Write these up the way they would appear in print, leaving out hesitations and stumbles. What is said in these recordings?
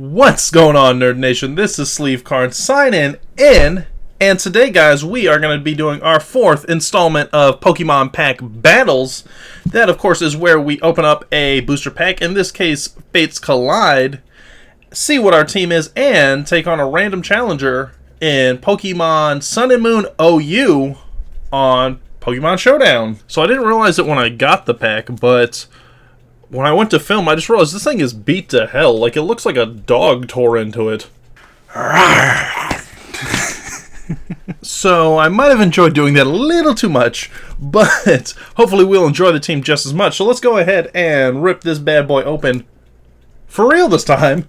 What's going on, Nerd Nation? This is Sleevecard signing in, and today, guys, we are going to be doing our fourth installment of Pokemon Pack Battles. That, of course, is where we open up a booster pack, in this case, Fates Collide, see what our team is, and take on a random challenger in Pokemon Sun and Moon OU on Pokemon Showdown. So I didn't realize it when I got the pack, but when I went to film, I just realized this thing is beat to hell. Like, it looks like a dog tore into it. So, I might have enjoyed doing that a little too much, but hopefully we'll enjoy the team just as much. So let's go ahead and rip this bad boy open, for real this time,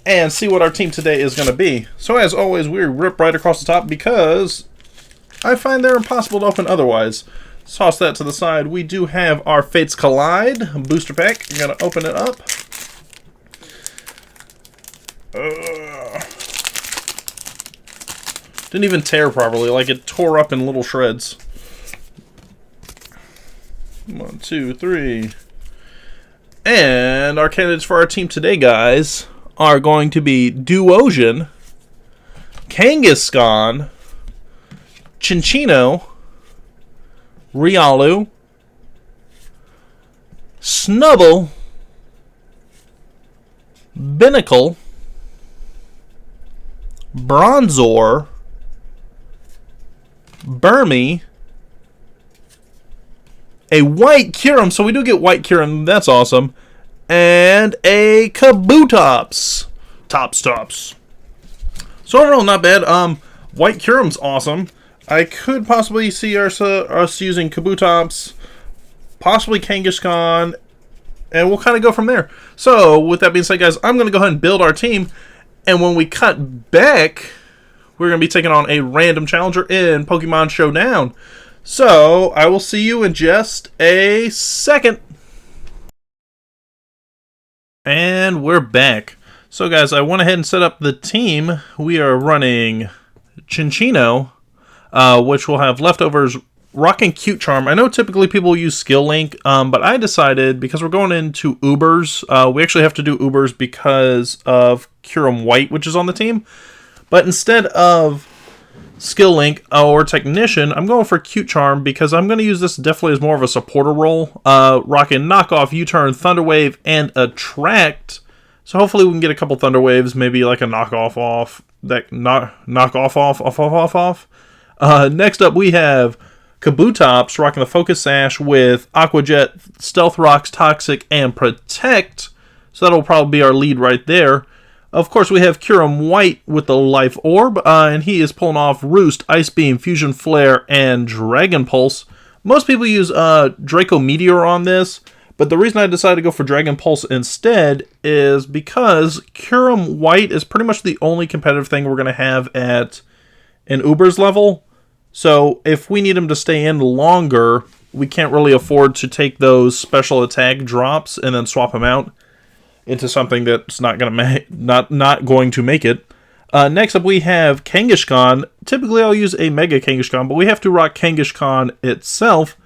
and see what our team today is going to be. So, as always, we rip right across the top because I find they're impossible to open otherwise. Toss that to the side. We do have our Fates Collide booster pack. You're going to open it up. Didn't even tear properly. Like, it tore up in little shreds. 1, 2, 3. And our candidates for our team today, guys, are going to be Duosion, Kangaskhan, Chinchino, Riolu, Snubble, Binnacle, Bronzor, Burmy, a White Kyurem, so we do get White Kyurem, that's awesome, and a Kabutops. Tops. So overall, not bad. White Kyurem's awesome. I could possibly see us using Kabutops, possibly Kangaskhan, and we'll kind of go from there. So, with that being said, guys, I'm going to go ahead and build our team, and when we cut back, we're going to be taking on a random challenger in Pokemon Showdown. So, I will see you in just a second. And we're back. So, guys, I went ahead and set up the team. We are running Chinchino, which will have leftovers, Rock and Cute Charm. I know typically people use Skill Link, but I decided, because we're going into Ubers, we actually have to do Ubers because of Kyurem White, which is on the team. But instead of Skill Link or Technician, I'm going for Cute Charm because I'm going to use this definitely as more of a supporter role. Rocking Knock Off, U-Turn, Thunder Wave, and Attract. So hopefully we can get a couple Thunder Waves, maybe like a knock off. Next up, we have Kabutops rocking the Focus Sash with Aqua Jet, Stealth Rocks, Toxic, and Protect. So that'll probably be our lead right there. Of course, we have Kyurem White with the Life Orb, and he is pulling off Roost, Ice Beam, Fusion Flare, and Dragon Pulse. Most people use Draco Meteor on this, but the reason I decided to go for Dragon Pulse instead is because Kyurem White is pretty much the only competitive thing we're going to have at an Uber's level. So if we need him to stay in longer, we can't really afford to take those special attack drops and then swap him out into something that's not going to make it. Next up, we have Kangaskhan. Typically, I'll use a Mega Kangaskhan, but we have to rock Kangaskhan itself.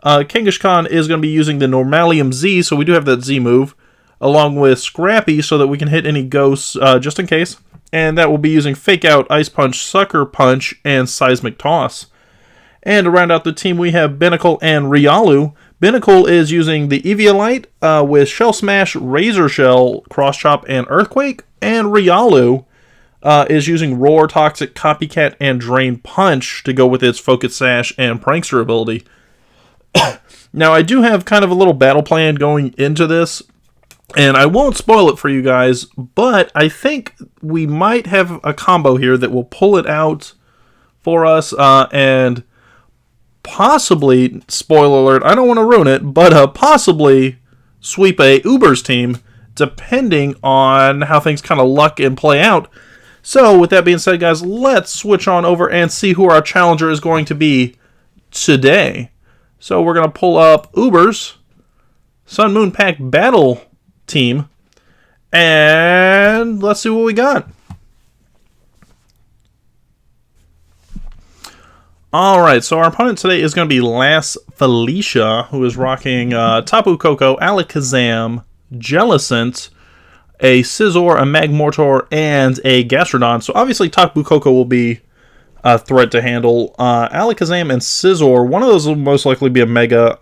Kangaskhan is going to be using the Normalium Z, so we do have that Z move, along with Scrappy so that we can hit any ghosts just in case. And that will be using Fake Out, Ice Punch, Sucker Punch, and Seismic Toss. And to round out the team, we have Binnacle and Riolu. Binnacle is using the Eviolite with Shell Smash, Razor Shell, Cross Chop, and Earthquake. And Riolu is using Roar, Toxic, Copycat, and Drain Punch to go with its Focus Sash and Prankster ability. Now, I do have kind of a little battle plan going into this, and I won't spoil it for you guys, but I think we might have a combo here that will pull it out for us, and possibly, spoiler alert, I don't want to ruin it, but possibly sweep a Uber's team, depending on how things kind of luck and play out. So, with that being said, guys, let's switch on over and see who our challenger is going to be today. So, we're going to pull up Uber's Sun Moon Pack Battle team, and let's see what we got. Alright, so our opponent today is going to be Lass Felicia, who is rocking Tapu Koko, Alakazam, Jellicent, a Scizor, a Magmortar, and a Gastrodon. So obviously Tapu Koko will be a threat to handle. Alakazam and Scizor, one of those will most likely be a Mega.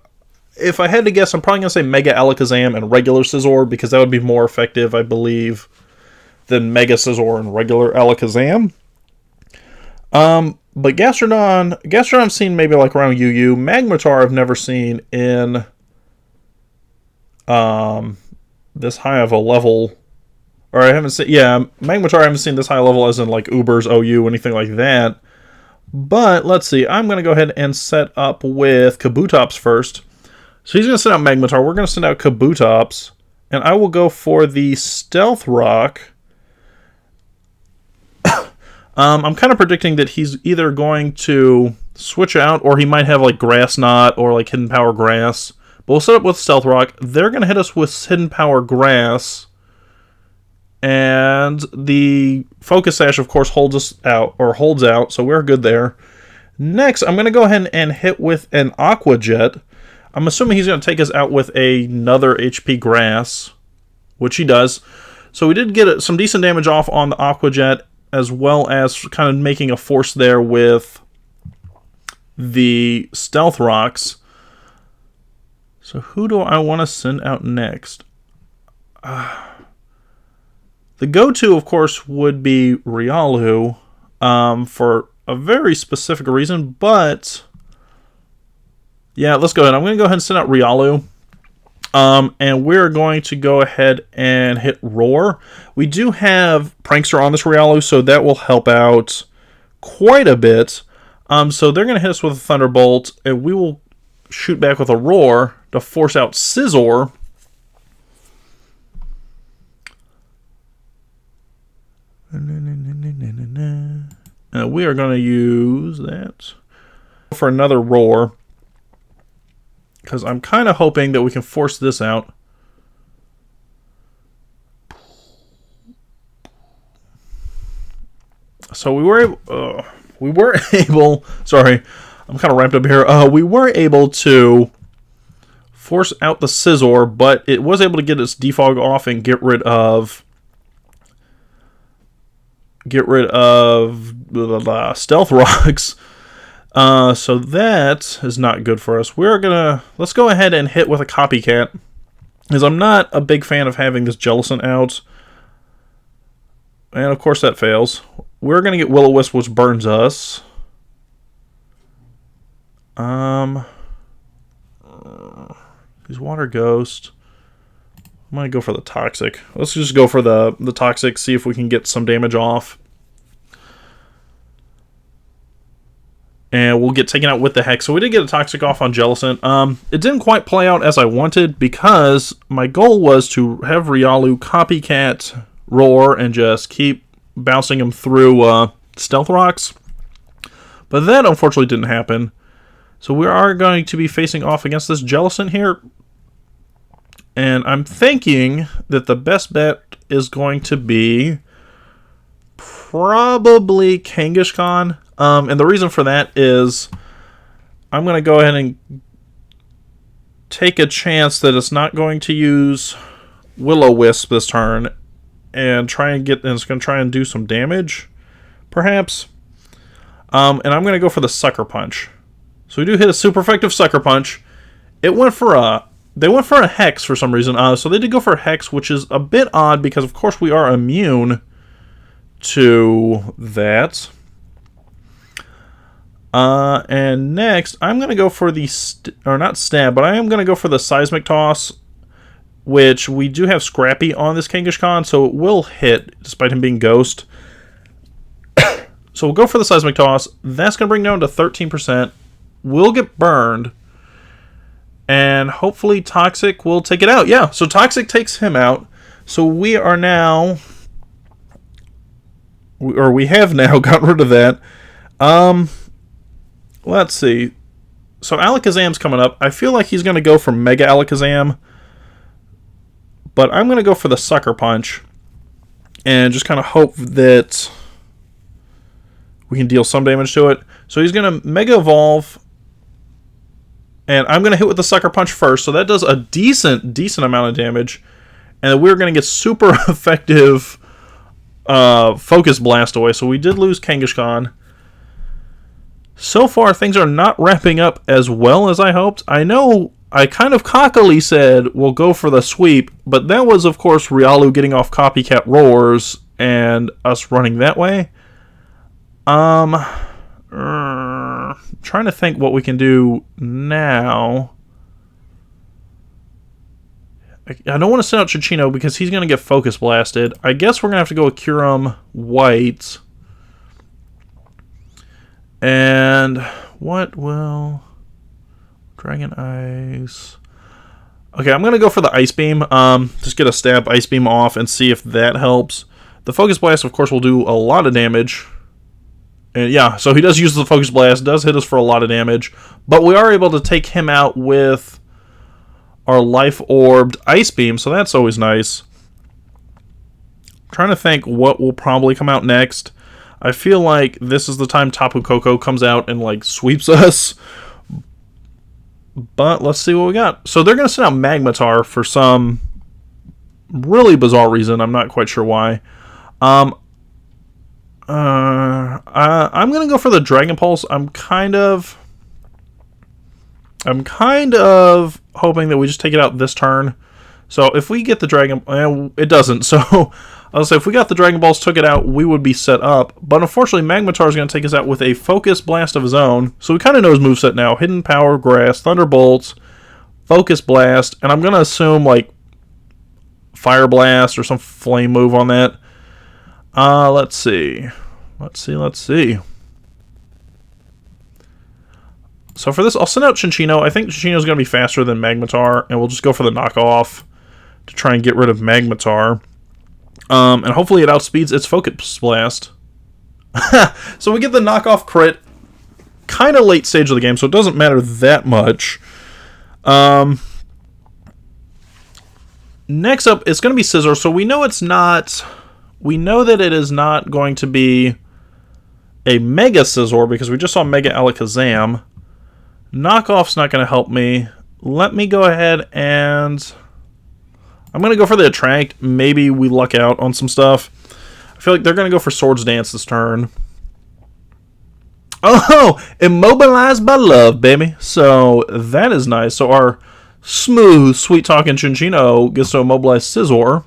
If I had to guess, I'm probably going to say Mega Alakazam and regular Scizor, because that would be more effective, I believe, than Mega Scizor and regular Alakazam. But Gastrodon I've seen maybe like around UU. Magmortar I've never seen in this high of a level. Or I haven't seen, Magmortar I haven't seen this high level as in like Ubers, OU, anything like that. But let's see, I'm going to go ahead and set up with Kabutops first. So he's going to send out Magmortar, we're going to send out Kabutops, and I will go for the Stealth Rock. I'm kind of predicting that he's either going to switch out, or he might have like Grass Knot or like Hidden Power Grass. But we'll set up with Stealth Rock. They're going to hit us with Hidden Power Grass. And the Focus Sash, of course, holds out, so we're good there. Next, I'm going to go ahead and hit with an Aqua Jet. I'm assuming he's going to take us out with another HP Grass, which he does. So we did get some decent damage off on the Aqua Jet, as well as kind of making a force there with the Stealth Rocks. So who do I want to send out next? The go-to, of course, would be Riolu for a very specific reason, but yeah, let's go ahead. I'm going to go ahead and send out Riolu. And we're going to go ahead and hit Roar. We do have Prankster on this Riolu, so that will help out quite a bit. So they're going to hit us with a Thunderbolt, and we will shoot back with a Roar to force out Scizor. And we are going to use that for another Roar, because I'm kind of hoping that we can force this out. So we were able, sorry, I'm kind of ramped up here. We were able to force out the Scizor, but it was able to get its defog off and get rid of Stealth Rocks. So that is not good for us. Let's go ahead and hit with a Copycat, because I'm not a big fan of having this Jellicent out. And of course that fails. We're going to get Will-O-Wisp, which burns us. He's Water Ghost. I'm going to go for the Toxic. Let's just go for the Toxic, see if we can get some damage off. And we'll get taken out with the Hex. So we did get a Toxic off on Jellicent. It didn't quite play out as I wanted, because my goal was to have Riolu Copycat Roar and just keep bouncing him through Stealth Rocks. But that unfortunately didn't happen. So we are going to be facing off against this Jellicent here. And I'm thinking that the best bet is going to be probably Kangaskhan. And the reason for that is I'm going to go ahead and take a chance that it's not going to use Will-O-Wisp this turn, and it's going to try and do some damage, perhaps. And I'm going to go for the Sucker Punch. So we do hit a super effective Sucker Punch. They went for a Hex for some reason. So they did go for a Hex, which is a bit odd because, of course, we are immune to that. And next, I'm going to go for the, not Stab, but I am going to go for the Seismic Toss, which we do have Scrappy on this Kangaskhan, so it will hit, despite him being Ghost. So we'll go for the Seismic Toss. That's going to bring down to 13%. We'll get burned. And hopefully Toxic will take it out. Yeah, so Toxic takes him out. So we are now, or we have now gotten rid of that. Let's see. So Alakazam's coming up. I feel like he's going to go for Mega Alakazam. But I'm going to go for the Sucker Punch. And just kind of hope that we can deal some damage to it. So he's going to Mega Evolve. And I'm going to hit with the Sucker Punch first. So that does a decent amount of damage. and we're going to get super effective Focus Blast away. So we did lose Kangaskhan. So far, things are not wrapping up as well as I hoped. I know I kind of cockily said we'll go for the sweep, but that was, of course, Riolu getting off Copycat Roars and us running that way. Trying to think what we can do now. I don't want to send out Chinchino because he's going to get Focus Blasted. I guess we're going to have to go with Kyurem White. And what will... Dragon Ice... Okay, I'm going to go for the Ice Beam. Just get a stab Ice Beam off and see if that helps. The Focus Blast, of course, will do a lot of damage. And yeah, so he does use the Focus Blast, does hit us for a lot of damage. But we are able to take him out with our Life-Orbed Ice Beam, so that's always nice. I'm trying to think what will probably come out next. I feel like this is the time Tapu Koko comes out and, like, sweeps us. But let's see what we got. So they're going to send out Magnetar for some really bizarre reason. I'm not quite sure why. I'm going to go for the Dragon Pulse. I'm kind of hoping that we just take it out this turn. So if we get the Dragon... it doesn't. So I'll say if we got the Dragon Balls, took it out, we would be set up. But unfortunately, Magnetar is going to take us out with a Focus Blast of his own. So we kind of know his moveset now. Hidden Power, Grass, Thunderbolts, Focus Blast. And I'm going to assume, like, Fire Blast or some flame move on that. Let's see. Let's see. So for this, I'll send out Chinchino. I think Chinchino is going to be faster than Magnetar, and we'll just go for the knockoff to try and get rid of Magnetar. And hopefully it outspeeds its Focus Blast. So we get the knockoff crit kind of late stage of the game, so it doesn't matter that much. Next up, it's going to be Scizor. So we know it's not... We know that it is not going to be a Mega Scizor because we just saw Mega Alakazam. Knockoff's not going to help me. Let me go ahead and... I'm going to go for the Attract. Maybe we luck out on some stuff. I feel like they're going to go for Swords Dance this turn. Oh! Immobilized by Love, baby. So that is nice. So our smooth, sweet-talking Chinchino gets to immobilize Scizor.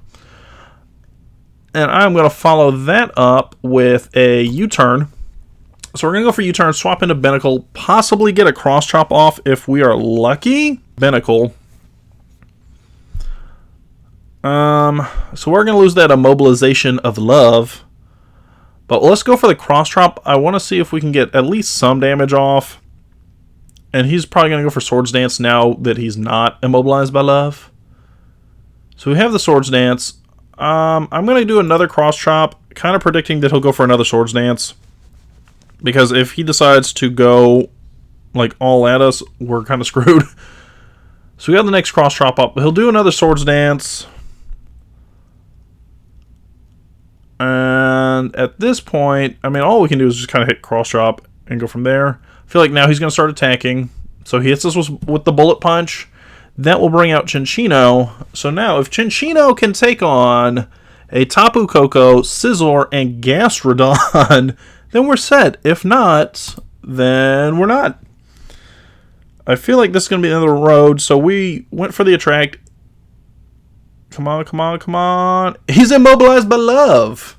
And I'm going to follow that up with a U-turn. So we're going to go for U-turn, swap into Binacle, possibly get a Cross Chop off if we are lucky. Binacle. So we're going to lose that Immobilization of Love. But let's go for the Cross Chop. I want to see if we can get at least some damage off. And he's probably going to go for Swords Dance now that he's not immobilized by Love. So we have the Swords Dance. I'm going to do another Cross Chop, kind of predicting that he'll go for another Swords Dance. Because if he decides to go, like, all at us, we're kind of screwed. So we got the next Cross Chop up. He'll do another Swords Dance. And at this point, I mean, all we can do is just kind of hit Cross Chop and go from there. I feel like now he's going to start attacking. So he hits us with the Bullet Punch. That will bring out Chinchino. So now, if Chinchino can take on a Tapu Koko, Scizor, and Gastrodon, then we're set. If not, then we're not. I feel like this is going to be another road, so we went for the Attract. Come on, come on, come on. He's immobilized by Love.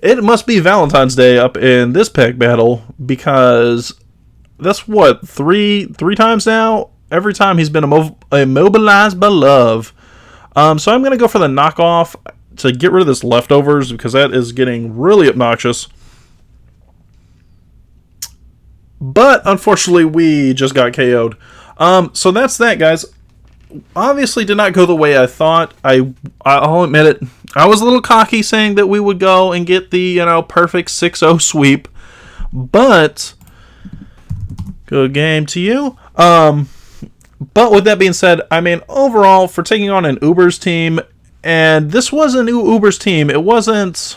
It must be Valentine's Day up in this pack battle, because that's what, three times now? Every time he's been immobilized by Love. So I'm going to go for the knockoff to get rid of this Leftovers, because that is getting really obnoxious. But unfortunately, we just got KO'd. So that's that, guys. Obviously did not go the way I thought. I'll admit it. I was a little cocky saying that we would go and get the, perfect 6-0 sweep. But good game to you. But with that being said, I mean, overall, for taking on an Ubers team, and this was a new Ubers team. It wasn't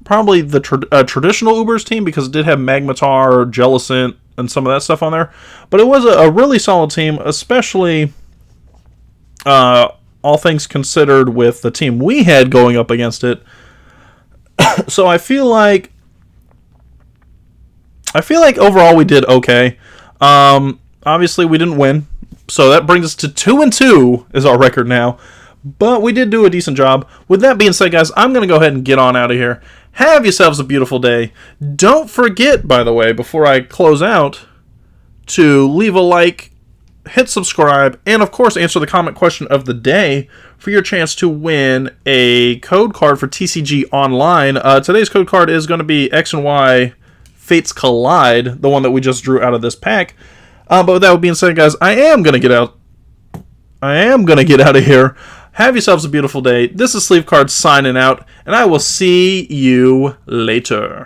probably the traditional Ubers team because it did have Magnetar, Jellicent, and some of that stuff on there. But it was a really solid team, especially all things considered, with the team we had going up against it. So I feel like overall we did okay. Obviously we didn't win, so that brings us to 2-2 is our record now. But we did do a decent job. With that being said, guys, I'm going to go ahead and get on out of here. Have yourselves a beautiful day. Don't forget, by the way, before I close out, to leave a like, hit subscribe, and of course answer the comment question of the day for your chance to win a code card for TCG Online. Today's code card is going to be X and Y Fates Collide, the one that we just drew out of this pack. But with that being said, guys, I am going to get out of here. Have yourselves a beautiful day. This is Sleevecard signing out, and I will see you later.